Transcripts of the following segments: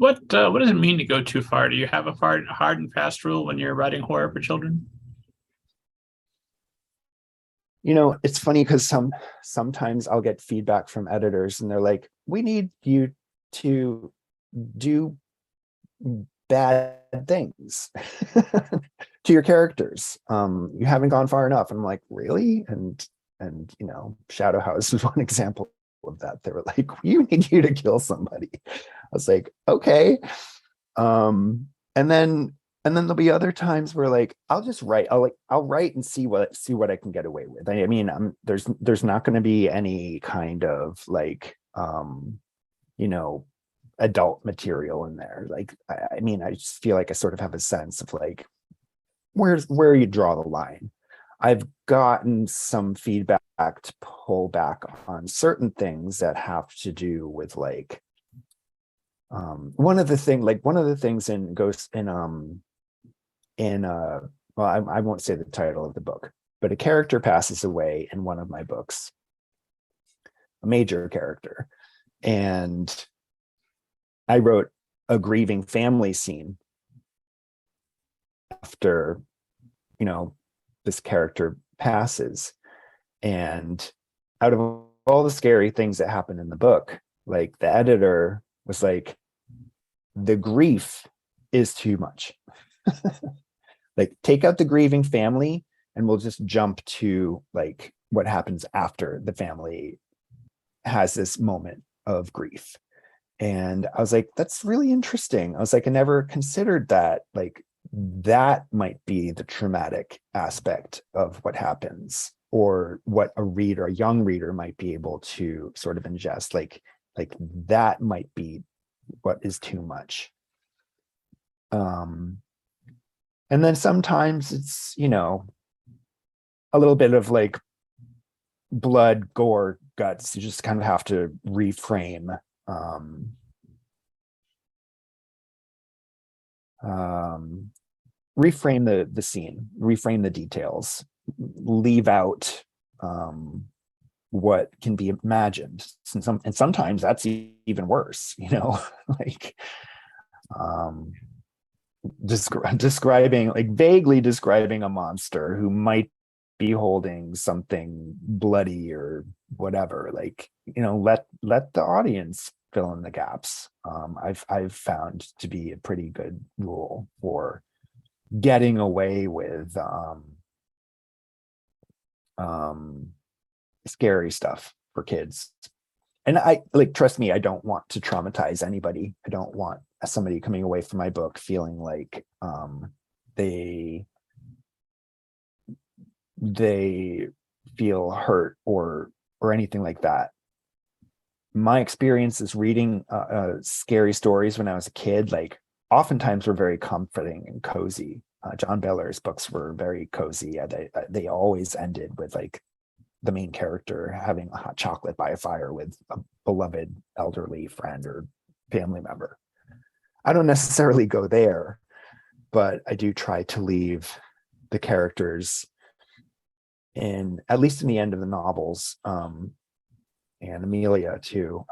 What does it mean to go too far? Do you have a hard and fast rule when you're writing horror for children? It's funny because sometimes I'll get feedback from editors and they're like, we need you to do bad things to your characters. You haven't gone far enough. And I'm like, really? And Shadow House is one example of that. They were like, we need you to kill somebody. I was like, okay. And then there'll be other times where like I'll just write. I'll write and see what I can get away with. I mean, there's not going to be any kind of like adult material in there. Like I mean, I just feel like I sort of have a sense of like where you draw the line. I've gotten some feedback to pull back on certain things that have to do with like one of the things in Ghost in well, I won't say the title of the book, but a character passes away in one of my books, a major character, and I wrote a grieving family scene after this character passes, and out of all the scary things that happen in the book, like the editor was like, the grief is too much. Like, take out the grieving family and we'll just jump to like what happens after the family has this moment of grief. And I was like, that's really interesting. I was like, I never considered that. Like, that might be the traumatic aspect of what happens, or what a young reader might be able to sort of ingest. Like that might be what is too much. And then sometimes it's, a little bit of like blood, gore, guts. You just kind of have to reframe reframe the scene, reframe the details, leave out what can be imagined. And sometimes that's even worse, like vaguely describing a monster who might be holding something bloody or whatever. Like, let the audience fill in the gaps. I've found to be a pretty good rule for getting away with scary stuff for kids. And I like, trust me, I don't want to traumatize anybody. I don't want somebody coming away from my book feeling like they feel hurt or anything like that. My experiences reading scary stories when I was a kid, like, oftentimes were very comforting and cozy. John Beller's books were very cozy. They always ended with like the main character having a hot chocolate by a fire with a beloved elderly friend or family member. I don't necessarily go there, but I do try to leave the characters at least in the end of the novels, and Amelia too,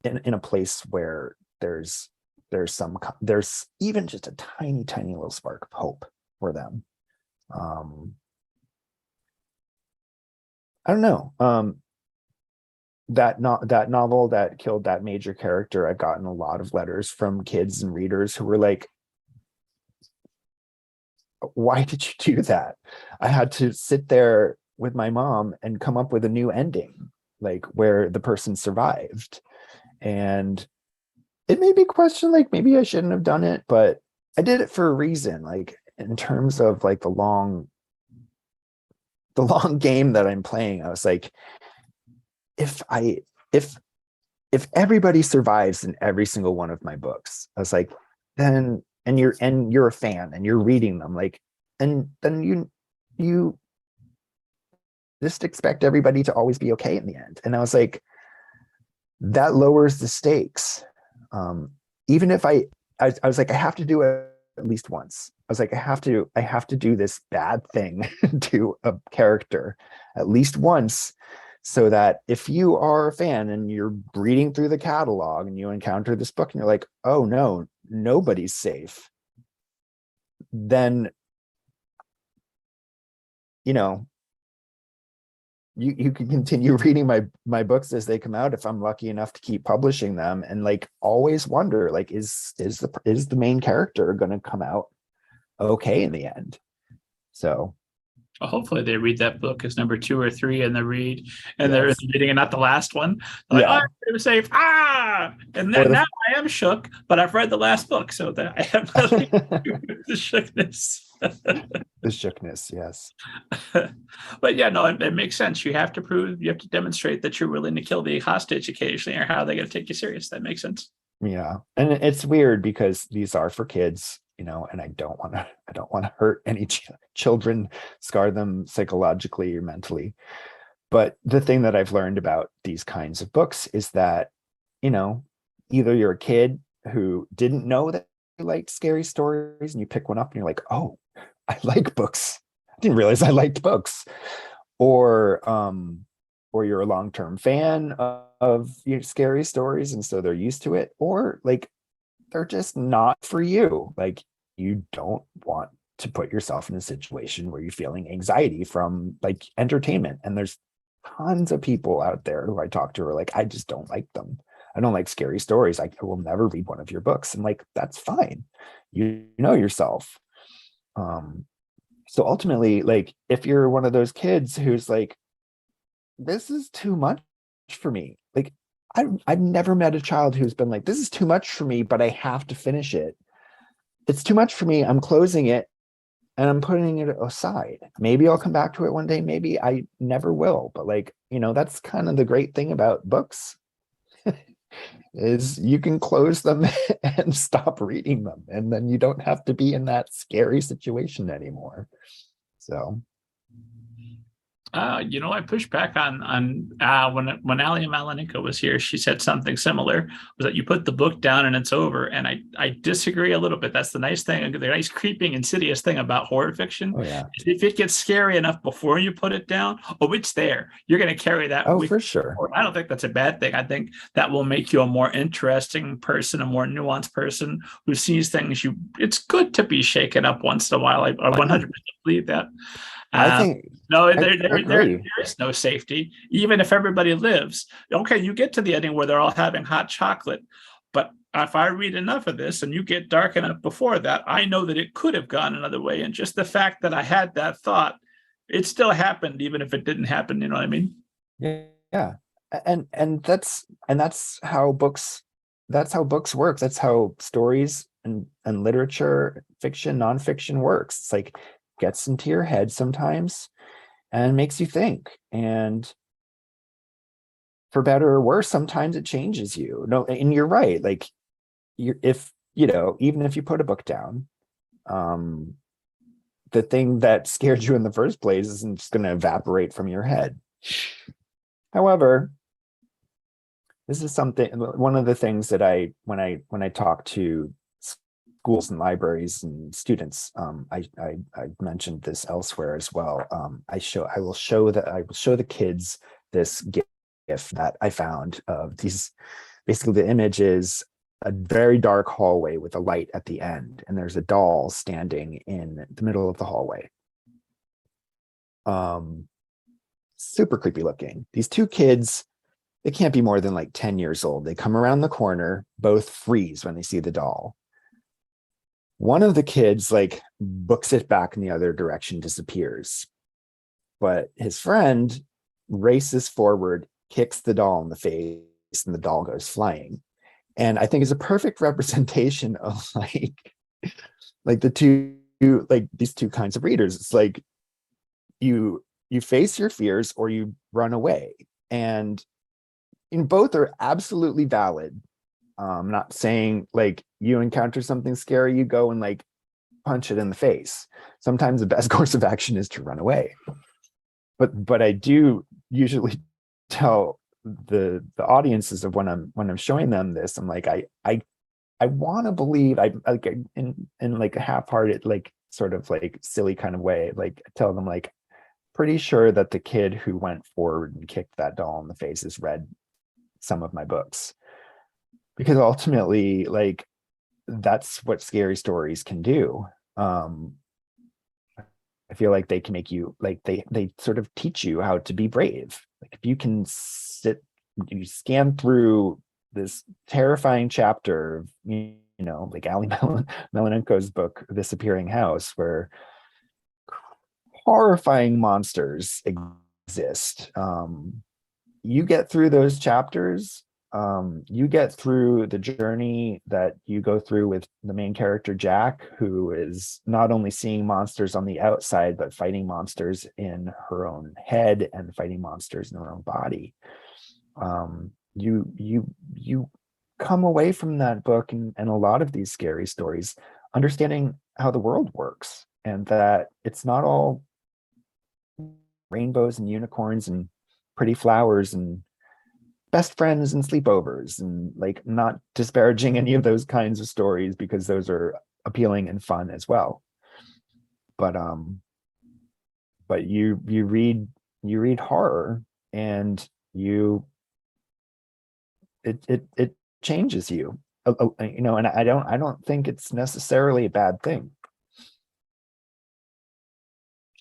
in a place where there's even just a tiny little spark of hope for them. I don't know. That novel that killed that major character, I've gotten a lot of letters from kids and readers who were like, why did you do that? I had to sit there with my mom and come up with a new ending, like where the person survived. And it made me question, like, maybe I shouldn't have done it, but I did it for a reason. Like, in terms of like the long game that I'm playing, I was like, if everybody survives in every single one of my books, I was like, then and you're a fan and you're reading them, like, and then you just expect everybody to always be okay in the end. And I was like, that lowers the stakes. Even if I was like, I have to do it at least once. I was like, I have to do this bad thing to a character at least once so that if you are a fan and you're reading through the catalog and you encounter this book and you're like, oh no, nobody's safe, then you know you can continue reading my books as they come out if I'm lucky enough to keep publishing them, and like always wonder, like, is the main character going to come out okay in the end? So Well, hopefully they read that book as number 2 or 3 in the read, and they're yes, reading and not the last one. They're like, yeah, oh, I'm safe. And or then now I am shook, but I've read the last book, so that I have nothing to do the with the shookness. the shookness, yes. But yeah, no, it makes sense. You have to demonstrate that you're willing to kill the hostage occasionally, or how they're going to take you serious. That makes sense. Yeah, and it's weird because these are for kids, and I don't want to hurt any children, scar them psychologically or mentally. But the thing that I've learned about these kinds of books is that, either you're a kid who didn't know that you liked scary stories and you pick one up and you're like, oh, I like books. I didn't realize I liked books. Or you're a long-term fan of scary stories, and so they're used to it, or like they're just not for you. Like, you don't want to put yourself in a situation where you're feeling anxiety from like entertainment. And there's tons of people out there who I talk to are like, I just don't like them. I don't like scary stories. I will never read one of your books. And like, that's fine. You know yourself. So ultimately, like, if you're one of those kids who's like, this is too much for me. Like, I've never met a child who's been like, this is too much for me, but I have to finish it. It's too much for me. I'm closing it and I'm putting it aside. Maybe I'll come back to it one day. Maybe I never will. But like, that's kind of the great thing about books is you can close them and stop reading them. And then you don't have to be in that scary situation anymore. So I pushed back on when Ali Malenika was here. She said something similar, was that you put the book down and it's over. And I disagree a little bit. That's the nice thing, the nice creeping, insidious thing about horror fiction. oh yeah. If it gets scary enough before you put it down, it's there. You're going to carry that. Oh, for sure. I don't think that's a bad thing. I think that will make you a more interesting person, a more nuanced person who sees things. It's good to be shaken up once in a while. I 100% believe that. I think no, there is no safety, even if everybody lives. Okay, you get to the ending where they're all having hot chocolate, but if I read enough of this and you get dark enough before that, I know that it could have gone another way. And just the fact that I had that thought, it still happened, even if it didn't happen. You know what I mean? Yeah. And that's how books work. That's how stories and literature, fiction, nonfiction works. It's like, gets into your head sometimes and makes you think, and for better or worse, sometimes it changes you. No, and you're right. Like, even if you put a book down, the thing that scared you in the first place isn't just going to evaporate from your head. However, this is one of the things that when I talk to schools and libraries and students, I mentioned this elsewhere as well. I will show the kids this GIF that I found of these. Basically, the image is a very dark hallway with a light at the end, and there's a doll standing in the middle of the hallway. Super creepy looking. These two kids, they can't be more than like 10 years old. They come around the corner, both freeze when they see the doll. One of the kids like books it back in the other direction, disappears. But his friend races forward, kicks the doll in the face, and the doll goes flying. And I think it's a perfect representation of like the two, like these two kinds of readers. It's like you face your fears or you run away. And both are absolutely valid. I'm not saying like you encounter something scary, you go and like punch it in the face. Sometimes the best course of action is to run away. But I do usually tell the audiences of when I'm showing them this, I'm like, I want to believe, I like in like a half-hearted, like sort of like silly kind of way, like tell them like, pretty sure that the kid who went forward and kicked that doll in the face has read some of my books, because ultimately, like, that's what scary stories can do. I feel like they can make you, like, they sort of teach you how to be brave. Like, if you can you scan through this terrifying chapter of, like Ali Melanenko's book, This Appearing House, where horrifying monsters exist. You get through those chapters, you get through the journey that you go through with the main character Jack, who is not only seeing monsters on the outside but fighting monsters in her own head and fighting monsters in her own body. You come away from that book and a lot of these scary stories understanding how the world works, and that it's not all rainbows and unicorns and pretty flowers and best friends and sleepovers, and, like, not disparaging any of those kinds of stories, because those are appealing and fun as well. But you read horror, and it changes you, and I don't think it's necessarily a bad thing.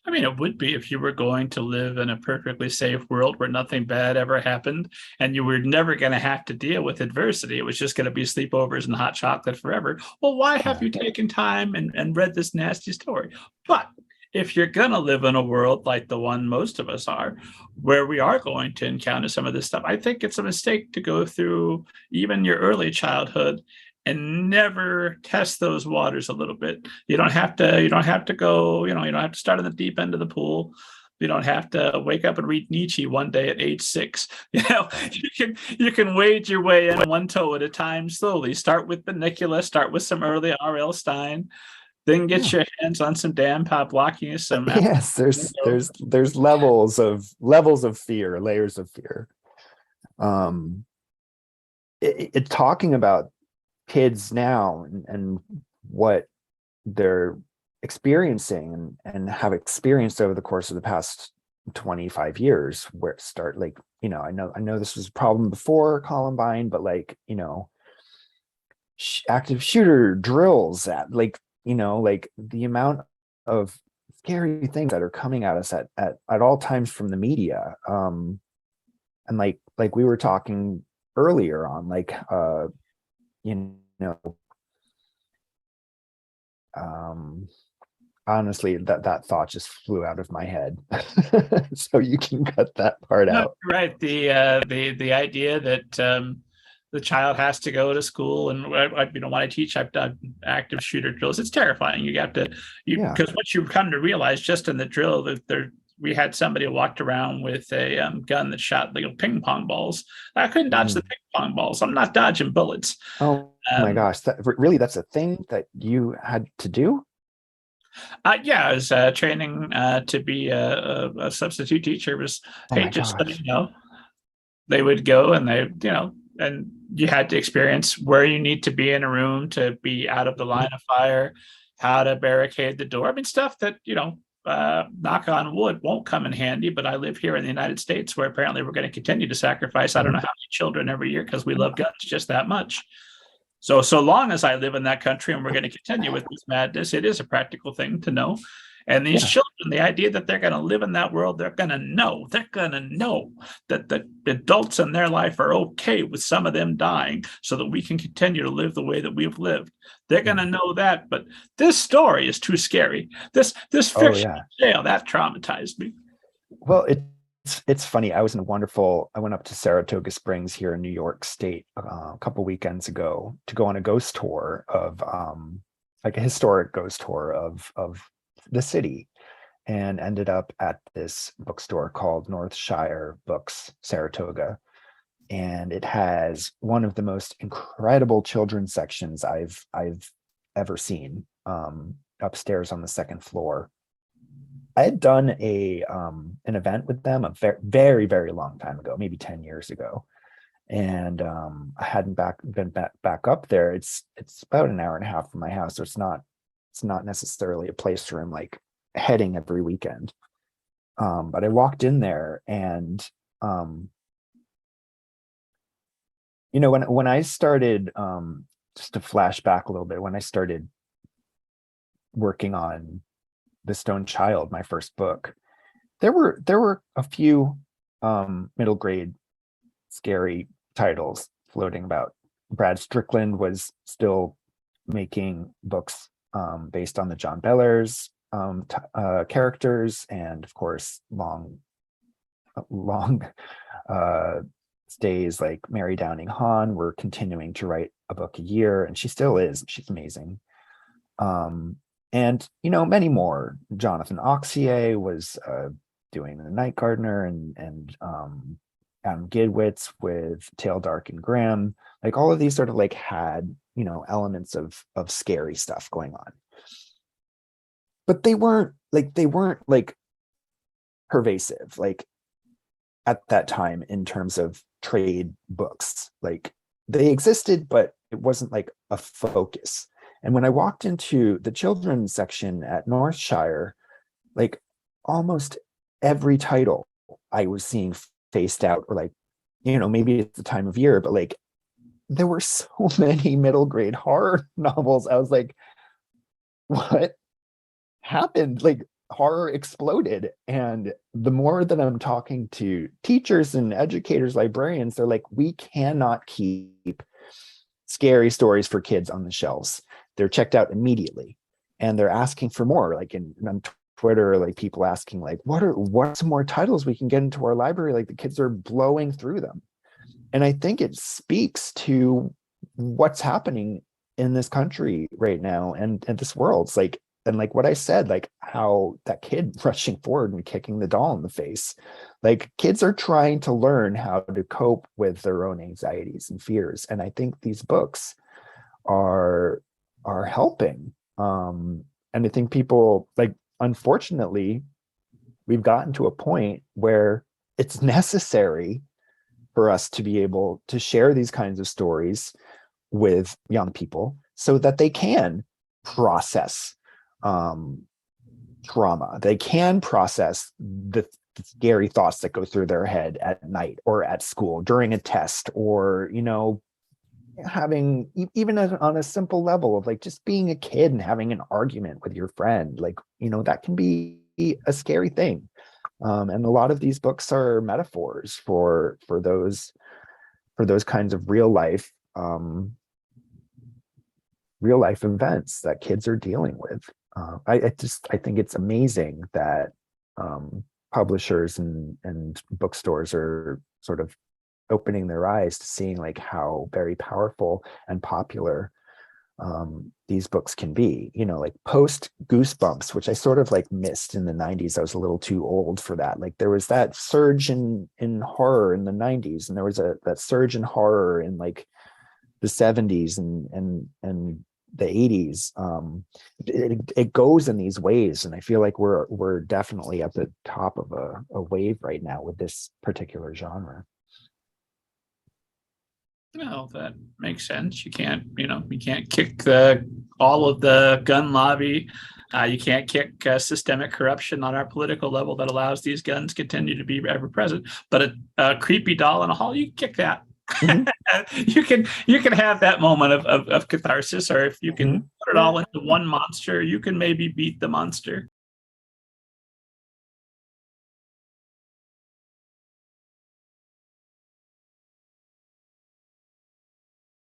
I mean, it would be if you were going to live in a perfectly safe world where nothing bad ever happened and you were never going to have to deal with adversity. It was just going to be sleepovers and hot chocolate forever. Well, why have you taken time and read this nasty story? But if you're going to live in a world like the one most of us are, where we are going to encounter some of this stuff, I think it's a mistake to go through even your early childhood and never test those waters a little bit. You don't have to go, you don't have to start in the deep end of the pool. You don't have to wake up and read Nietzsche one day at age 6. You can wade your way in one toe at a time slowly. Start with Benicula, start with some early R.L. Stein, then get your hands on some damn Poblocki, some yes, there's levels of fear, layers of fear. Talking about kids now and what they're experiencing and have experienced over the course of the past 25 years, where it start, like, I know this was a problem before Columbine, but, like, active shooter drills, at, like, like, the amount of scary things that are coming at us at all times from the media, and like we were talking earlier on, like, you know honestly, that thought just flew out of my head. So you can cut that part out. Right. The idea that the child has to go to school, and when I teach, I've done active shooter drills. It's terrifying. You have to, because what you come to realize just in the drill that we had somebody who walked around with a gun that shot little ping pong balls. I couldn't dodge the ping pong balls. I'm not dodging bullets. Oh my gosh, that's a thing that you had to do? Yeah, I was training to be a substitute teacher. It was, hey, just so you know, they would go and and you had to experience where you need to be in a room to be out of the line of fire, how to barricade the door. I mean, stuff that, knock on wood, won't come in handy, but I live here in the United States, where apparently we're going to continue to sacrifice, I don't know how many children every year, because we love guns just that much. So long as I live in that country and we're going to continue with this madness, it is a practical thing to know. And these children, the idea that they're going to live in that world, they're going to know that the adults in their life are okay with some of them dying so that we can continue to live the way that we've lived. They're going to know that. But this story is too scary. This fiction tale, that traumatized me. Well, it's funny. I went up to Saratoga Springs here in New York State a couple weekends ago to go on a ghost tour of like a historic ghost tour of the city, and ended up at this bookstore called Northshire Books, Saratoga. And it has one of the most incredible children's sections I've ever seen, upstairs on the second floor. I had done an event with them a very, very long time ago, maybe 10 years ago. And I hadn't been back up there. It's about an hour and a half from my house. So it's not necessarily a place where I'm, like, heading every weekend. But I walked in there and, um, when I started, just to flash back a little bit, when I started working on The Stone Child, my first book, there were a few middle grade scary titles floating about. Brad Strickland was still making books based on the John Bellers characters, and of course long uh, stays like Mary Downing Hahn were continuing to write a book a year, and she still is. She's amazing. And many more. Jonathan Auxier was doing The Night Gardener, and Adam Gidwitz with Tale Dark and Graham. Like all of these sort of like had elements of scary stuff going on, but they weren't pervasive like at that time in terms of trade books. Like they existed, but it wasn't like a focus. And when I walked into the children's section at Northshire, like almost every title I was seeing faced out, or like, maybe it's the time of year, but like there were so many middle grade horror novels. I was like, what happened? Like horror exploded. And the more that I'm talking to teachers and educators, librarians, they're like, we cannot keep scary stories for kids on the shelves. They're checked out immediately, and they're asking for more. Like on Twitter, like people asking like, what some more titles we can get into our library? Like the kids are blowing through them. And I think it speaks to what's happening in this country right now, and this world. It's like, and like what I said, like how that kid rushing forward and kicking the doll in the face, like kids are trying to learn how to cope with their own anxieties and fears. And I think these books are helping. And I think people, like, unfortunately, we've gotten to a point where it's necessary for us to be able to share these kinds of stories with young people so that they can process trauma. They can process the scary thoughts that go through their head at night or at school during a test, or having even on a simple level of like just being a kid and having an argument with your friend. Like that can be a scary thing. And a lot of these books are metaphors for those kinds of real life events that kids are dealing with. I think it's amazing that publishers and bookstores are sort of opening their eyes to seeing like how very powerful and popular these books can be. Like post Goosebumps, which I sort of like missed in the 90s. I was a little too old for that. Like there was that surge in horror in the 90s, and there was that surge in horror in like the 70s and the 80s. It goes in these waves, and I feel like we're definitely at the top of a wave right now with this particular genre. No, that makes sense. You can't kick all of the gun lobby. You can't kick systemic corruption on our political level that allows these guns continue to be ever present. But a creepy doll in a hall, you can kick that. Mm-hmm. you can have that moment of catharsis, or if you can put it all into one monster, you can maybe beat the monster.